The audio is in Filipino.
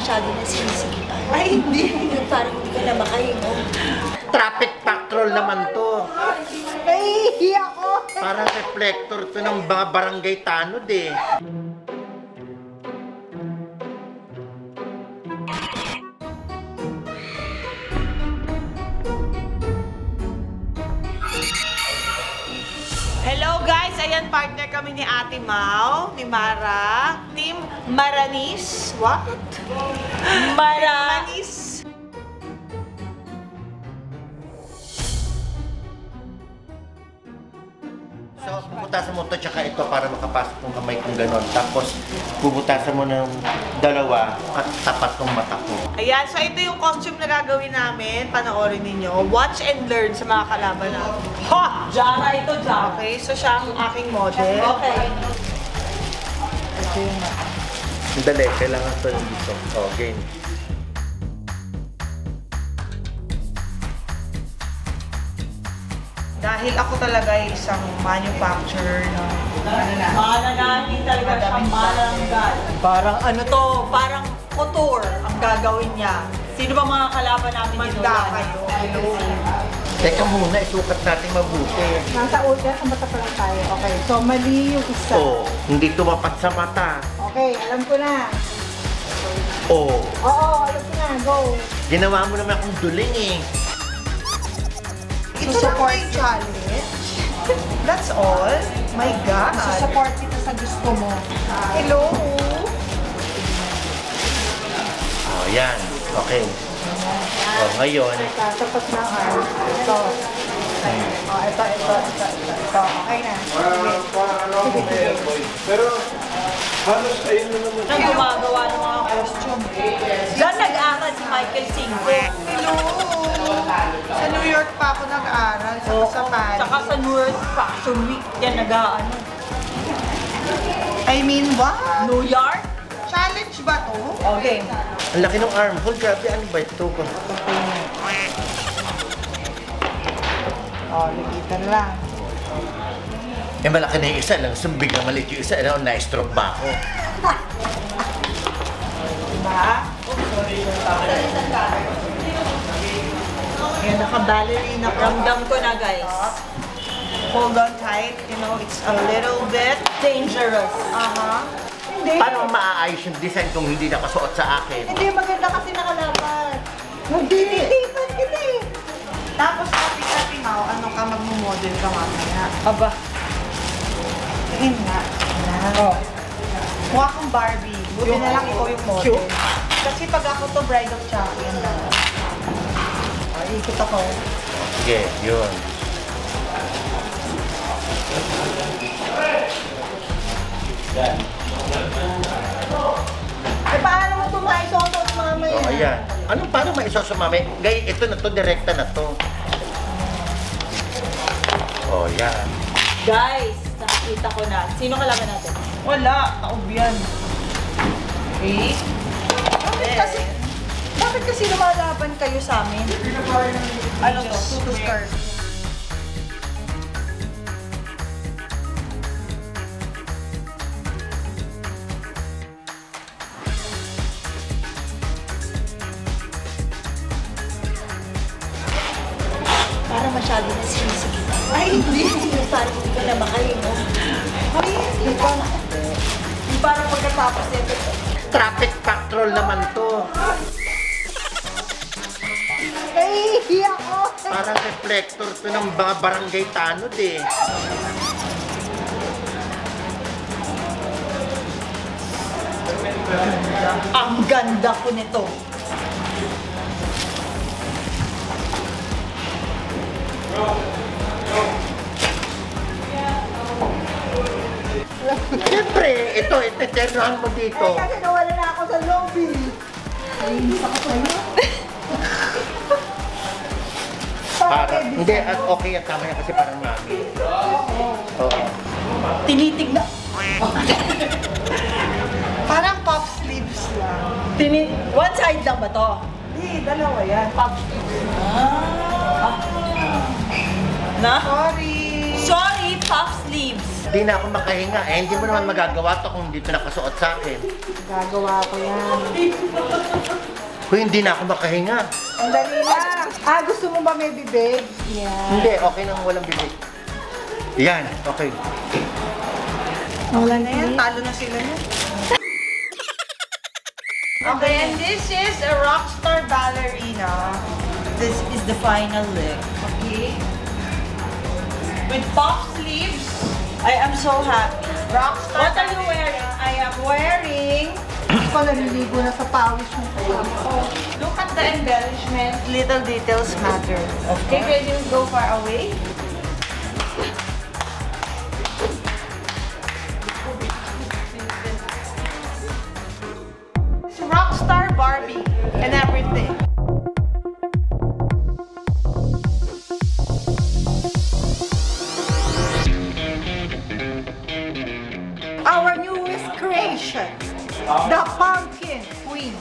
masyado na sinisigitan. Ay, hindi. Parang hindi ka na makahinga. Traffic patrol naman to. Nahihiya ko. Parang reflector to ng mga barangay tanod eh. Hello guys! Ayan, partner kami ni Ate Mau, ni Mara. Team Maranis. What? Maranis. So, bubutasan mo to tsaka ito para makapasok ng kamay kong ganon. Tapos, bubutasan mo ng dalawa at tapat ng mata ko. Ayan, so ito yung costume na gagawin namin. Panoorin ninyo. Watch and learn sa mga kalaban natin. Ha! Jara ito, Jara. Okay, so siya ang aking model. Okay. Ito yung Dali, kailangan ito yung dito. Oh, game. Dahil ako talaga ay isang manufacturer ng Mananahin talaga siyang mananggal. Parang ano to, parang couture ang gagawin niya. Sino ba mga kalaban namin dito? manda kayo. Hello. Teka muna, isukat natin mabuti. Nasa ulit, ang mata pa lang tayo. Okay, so mali yung isa. Oh, hindi tumapat sa mata. Okay, alam ko na. Oh, Oo, alam ko na. Go. ginawa mo naman akong duling eh. Ito lang po yung challenge. That's all. My God. Support kita sa gusto mo. Hello. Oh, yan. Okay. Oh, ngayon. Tapos na arm. Ito. Oh, ito. Okay na. Pero halos ayun na naman. Nang gumagawa ng mga costume. Diyan nag-aral si Michael Cinco. Hello. Sa New York pa ako nag-aaral. Sa Paris. Tsaka sa New York Fashion Week. Yan nag-aano. I mean, what? New York? Challenge ba to? Okay. Ang laki ng armhole. Grabe, ano ba ito? Oh, likitan lang. Eh, malaki na yung isa lang. Sumbig na maliit yung isa. Ano, na-stroke ba ako? Diba? Yan, naka-ballerina pa. Ramdam ko na, guys. Hold on tight. You know, it's a little bit. Dangerous. Hindi. Paano maaayos yung design kung hindi nakasuot sa akin? Hindi, maganda kasi nakalaban. Nagdinidipan kita eh. Tapos, Ate Mau, ano ka, magmo-model ka mamaya. Aba. Tingin nga. Oh. Mukha kang Barbie. Buti na lang ikaw yung model. Cute. Kasi pag ako to, bride of champion na. Ikot ako. Sige, yun. Eh, paano mo tumaisosot mamaya? Oh, ayan. Anong paano maisosumami? Gay, ito na to, direkta na to. Oh, yan. Guys, nakikita ko na. Sino kalaban natin? Wala. Taob yan. Okay? Bakit kasi lumalaban kayo sa amin? Ano to? Tutu skirt. Parang masyado na sinisigitan. Ay, hindi. Parang hindi ka na makahinga. Ay, hindi pa. Parang pagkatapos nito. Traffic patrol naman to. Nahihiya ko. Parang reflector to ng mga barangay tanod eh. Ang ganda ko nito. Siyempre, ito, iteternohan mo dito. Eh, kasi nawala na ako sa lobby. Nainis ako sa'yo. Para, hindi, at okay yan, tama yan kasi parang mami. Oo. Tinitignan. Parang puff sleeves lang. One side lang ba to? Hindi, dalawa yan. Puff sleeves. Na? Sorry. Sorry, puff sleeves. Hindi na ako makahinga. Eh, hindi mo naman magagawa to kung dito nakasuot sa akin. Gagawa ko yan. Kung hindi na ako makahinga. Ang dali lang. Ah, gusto mo ba may bibig? Yan. Hindi, okay nang walang bibig. Yan, okay. Wala na yan, talo na sila na. Okay, and this is a rockstar ballerina. This is the final look. Okay. With puff sleeves, I am so happy. Rockstar What are you wearing? I am wearing... Ako naliligo na sa pawis yung ulam ko. Look at the embellishment. Little details matter. Okay, can you go far away? It's Rockstar Barbie and everything. Our newest creation, the Pumpkin Queen.